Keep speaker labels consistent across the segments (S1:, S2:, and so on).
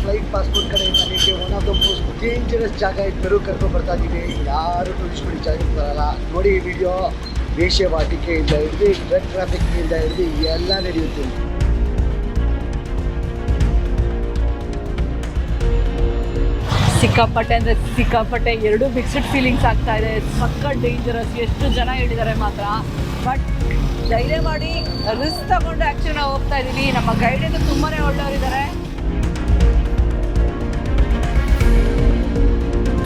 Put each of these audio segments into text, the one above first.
S1: Flight passport ಕಡೆಯಿಂದ ನಿಮಗೆ one of the most dangerous ಜಾಗ ಪೆರು ಕರ್ಕೊಂಡು ಬರ್ತಾ ಇದ್ದೀವಿ. ಯಾರು ಟೂರಿಸ್ಟ್ಗಳು ಈ ಜಾಗಕ್ಕೆ ಬರಲ್ಲ. ನೋಡಿ ಈ ವಿಡಿಯೋ ವೇಶ್ಯವಾಟಿಕೆಯಿಂದ ಹಿಡಿದು ಡ್ರಗ್ ಟ್ರಾಫಿಕ್ನಿಂದ ಹಿಡಿದು ಎಲ್ಲ ನಡೆಯುತ್ತೆ.
S2: ಸಿಕ್ಕಾಪಟ್ಟೆ ಅಂದರೆ ಸಿಕ್ಕಾಪಟ್ಟೆ, ಎರಡೂ ಮಿಕ್ಸ್ಡ್ ಫೀಲಿಂಗ್ಸ್ ಆಗ್ತಾ ಇದೆ. ಪಕ್ಕ ಡೇಂಜರಸ್, ಎಷ್ಟು ಜನ ಹೇಳಿದ್ದಾರೆ ಮಾತ್ರ. ಬಟ್ ಧೈರ್ಯ ಮಾಡಿ ರಿಸ್ಕ್ ತಗೊಂಡು ಆ್ಯಕ್ಚುಲಿ ನಾವು ಹೋಗ್ತಾ ಇದ್ದೀವಿ. ನಮ್ಮ ಗೈಡ್ ಅಂತೂ ತುಂಬಾ ಒಳ್ಳೆಯವರಿದ್ದಾರೆ.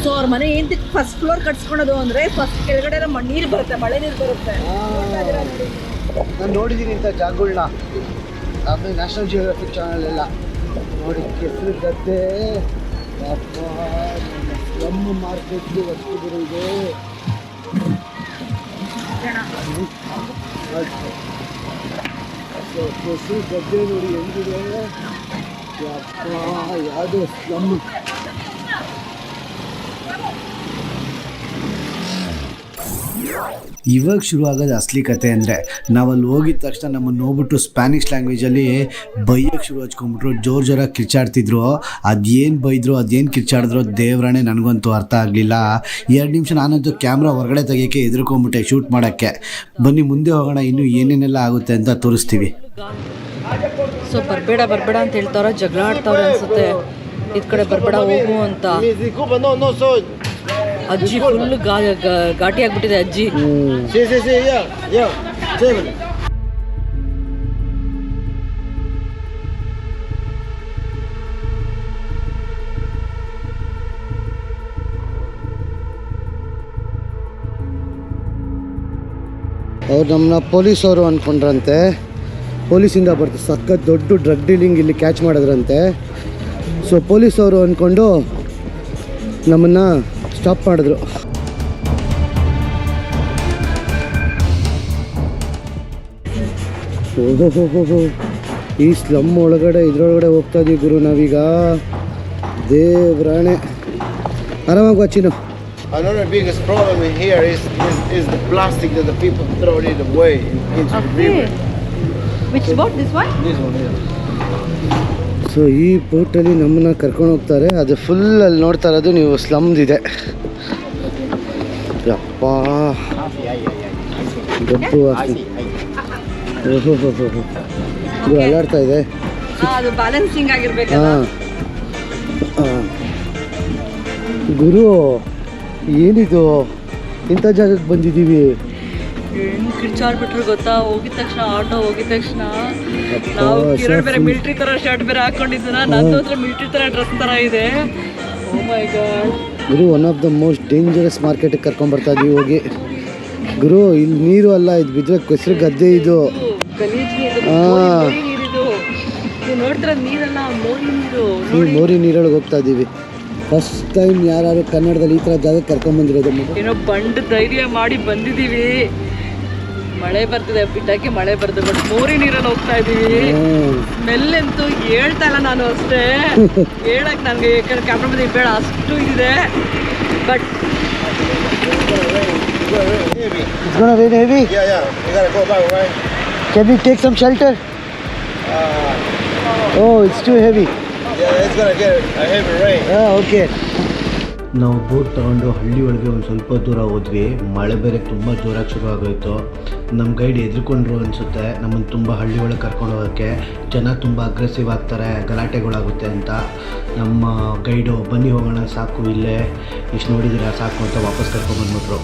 S2: ಸೊ ಅವ್ರ ಮನೆ ಏನು ಫಸ್ಟ್ ಫ್ಲೋರ್ ಕಟ್ಸ್ಕೊಳೋದು ಅಂದರೆ ಫಸ್ಟ್ ಕೆಳಗಡೆ ನೀರು ಬರುತ್ತೆ, ಮಳೆ ನೀರು ಬರುತ್ತೆ.
S1: ನಾನು ನೋಡಿದ್ದೀನಿ ಇಂಥ ಜಾಗಗಳನ್ನ, ಆಮೇಲೆ ನ್ಯಾಷನಲ್ ಜಿಯೋಗ್ರಫಿಕ್ ಚಾನಲ್ ಎಲ್ಲ ನೋಡಿ. ಕೆಸರು ಗದ್ದೆ, ಸ್ಲಮ್ ಮಾರ್ಕೆಟ್ ವಸ್ತುಗಳು ಇದೆ. ಕೆಸರು ಗದ್ದೆ ನೋಡಿ ಹೆಂಗಿದೆ. ಯಾವುದೋ ಸ್ಲಮ್.
S3: ಇವಾಗ ಶುರು ಆಗೋದು ಅಸಲಿ ಕತೆ ಅಂದರೆ, ನಾವಲ್ಲಿ ಹೋಗಿದ ತಕ್ಷಣ ನಮ್ಮನ್ನು ನೋಡ್ಬಿಟ್ಟು ಸ್ಪ್ಯಾನಿಷ್ ಲ್ಯಾಂಗ್ವೇಜಲ್ಲಿ ಬೈಯೋಕ್ಕೆ ಶುರು ಹಚ್ಕೊಂಡ್ಬಿಟ್ರು. ಜೋರಾಗಿ ಕಿರ್ಚಾಡ್ತಿದ್ರು. ಅದೇನು ಬೈದ್ರು, ಅದೇನು ಕಿರ್ಚಾಡಿದ್ರು ದೇವ್ರಾಣೆ ನನಗಂತೂ ಅರ್ಥ ಆಗಲಿಲ್ಲ. 2 ನಿಮಿಷ ನಾನಂತೂ ಕ್ಯಾಮ್ರಾ ಹೊರಗಡೆ ತೆಗಿಯೋಕ್ಕೆ ಎದುರ್ಕೊಂಬಿಟ್ಟೆ ಶೂಟ್ ಮಾಡೋಕ್ಕೆ. ಬನ್ನಿ ಮುಂದೆ ಹೋಗೋಣ, ಇನ್ನೂ ಏನೇನೆಲ್ಲ ಆಗುತ್ತೆ ಅಂತ ತೋರಿಸ್ತೀವಿ.
S2: ಸೊ ಬರಬೇಡ ಅಂತ ಹೇಳ್ತಾರ, ಜಗಳ ಆಡ್ತಾವ್ರೆ ಅನ್ಸುತ್ತೆ. ಇದ್ ಕಡೆ ಬರಬೇಡ ಹೋಗು ಅಂತ. ಅಜ್ಜಿ ಫುಲ್ ಘಾಟಿ ಆಗ್ಬಿಟ್ಟಿದೆ ಅಜ್ಜಿ.
S1: ಅವ್ರು ನಮ್ಮನ್ನ ಪೊಲೀಸವರು ಅಂದ್ಕೊಂಡ್ರಂತೆ. ಪೊಲೀಸಿಂದ ಬರ್ತಾರೆ, ಸಖತ್ ದೊಡ್ಡ ಡ್ರಗ್ ಡೀಲಿಂಗ್ ಇಲ್ಲಿ ಕ್ಯಾಚ್ ಮಾಡಿದ್ರಂತೆ. ಸೊ ಪೊಲೀಸವರು ಅಂದ್ಕೊಂಡು ನಮ್ಮನ್ನು ಸ್ಟಾಪ್ ಮಾಡಿದ್ರು. ಓಹೋ, ಈ ಸ್ಲಮ್ ಒಳಗಡೆ ಇದ್ರೊಳಗಡೆ ಹೋಗ್ತಾ ಇದೀವಿ ಗುರು ನಾವೀಗ. ದೇವ್ರಾಣೆ, ಆರಾಮಾಗಿ ವಾಚಿನ.
S4: Another biggest problem in here is the plastic that the people throw it away into the river.
S2: Which boat? This one?
S4: This one, yeah.
S1: So ಈ ಬೋಟಲ್ಲಿ ನಮ್ಮನ್ನ ಕರ್ಕೊಂಡು ಹೋಗ್ತಾರೆ. ಅದು ಫುಲ್ ಅಲ್ಲಿ ನೋಡ್ತಾ ಇರೋದು ನೀವು ಸ್ಲಮ್ದಿದೆ. ಯಪ್ಪ ಗಬ್ಬು ಆಗ್ತದೆ. ಓಹೋ ಅಲ್ಲಾಡ್ತಾ ಇದೆ.
S2: ಅದು ಬ್ಯಾಲೆನ್ಸಿಂಗ್ ಆಗಿರ್ಬೇಕು.
S1: ಗುರು ಏನಿದು, ಇಂಥ ಜಾಗಕ್ಕೆ ಬಂದಿದ್ದೀವಿ.
S2: ಏನು ಕಿರ್ಚಾಡ್ಬಿಟ್ರು ಗೊತ್ತಾ? ಹೋಗಿದ ತಕ್ಷಣ ಆಟೋ ಹೋಗಿದ ತಕ್ಷಣ ನಾವು ಕಿರಣ್ ಬೇರೆ ಮಿಲಿಟರಿ ತರ ಶರ್ಟ್ ಬೇರೆ ಹಾಕೊಂಡಿದ್ದೀನ. ನಂದು ಹತ್ರ ಮಿಲಿಟರಿ ತರ ಡ್ರೆಸ್ ತರ ಇದೆ. ಓ ಮೈ ಗಾಡ್
S1: ಗುರು, one of the most dangerous ಮಾರ್ಕೆಟಿಗೆ ಕರ್ಕೊಂಡ್ಬರ್ತಾ ಇದೀವಿ ಹೋಗಿ. ಗುರು ಇಲ್ಲಿ ನೀರು ಅಲ್ಲ, ಇದು ಬಿದ್ದರೆ ಕೆಸರು ಗದ್ದೆ. ಇದು
S2: ಗಲೀಜ್ ನೀರು, ನೀವು ನೋಡ್ತಿರೋ ನೀರಲ್ಲ, ಮೋರಿ ನೀರು.
S1: ಮೋರಿ ನೀರೊಳಗೆ ಹೋಗ್ತಾ ಇದ್ದೀವಿ. ಫಸ್ಟ್ ಟೈಮ್ ಯಾರು ಕನ್ನಡದಲ್ಲಿ ಈ ಥರ ಜಾಗಕ್ಕೆ ಕರ್ಕೊಂಡ್ಬಂದಿರೋದು.
S2: ಏನೋ ಬಂಡ್ ಧೈರ್ಯ ಮಾಡಿ ಬಂದಿದ್ದೀವಿ. ಮಳೆ ಬರ್ತಿದೆ, ಬಿಟ್ಟಕ್ಕೆ ಮಳೆ ಬರ್ತದೆ. ಬಟ್ ಮೋರಿ ನೀರಲ್ಲಿ ಹೋಗ್ತಾ ಇದ್ದೀವಿ. ಸ್ಮೆಲ್ ಅಂತೂ ಹೇಳ್ತಾ ಇಲ್ಲ ನಾನು ಅಷ್ಟೇ. ಹೇಳಕ್ ನನಗೆ ಯಾಕಂದ್ರೆ ಕ್ಯಾಮ್ರಾ ಮುಂದೆ ಬೇಡ, ಅಷ್ಟು ಇದೆ. But
S1: It's gonna rain heavy?
S4: Yeah. You gotta go back, right?
S1: Can we take some shelter? Oh, it's too heavy.
S4: Yeah, it's gonna get a heavy rain.
S1: Okay.
S3: ನಾವು ಬೋಟ್ ತೊಗೊಂಡು ಹಳ್ಳಿ ಒಳಗೆ ಒಂದು ಸ್ವಲ್ಪ ದೂರ ಹೋದ್ವಿ. ಮಳೆ ಬೇರೆ ತುಂಬ ಜೋರಾಗಿ ಶುರು ಆಗೋಯಿತು. ನಮ್ಮ ಗೈಡ್ ಎದ್ರುಕೊಂಡ್ರು ಅನಿಸುತ್ತೆ ನಮ್ಮನ್ನು ತುಂಬ ಹಳ್ಳಿ ಒಳಗೆ ಕರ್ಕೊಂಡು ಹೋಗೋಕ್ಕೆ. ಜನ ತುಂಬ ಅಗ್ರೆಸಿವ್ ಆಗ್ತಾರೆ, ಗಲಾಟೆಗಳಾಗುತ್ತೆ ಅಂತ. ನಮ್ಮ ಗೈಡು ಬನ್ನಿ ಹೋಗೋಣ ಸಾಕು, ಇಲ್ಲೇ ಇಷ್ಟು ನೋಡಿದ್ದೀರಾ ಸಾಕು ಅಂತ ವಾಪಸ್ ಕರ್ಕೊಂಡ್ಬಂದ್ಬಿಟ್ರು.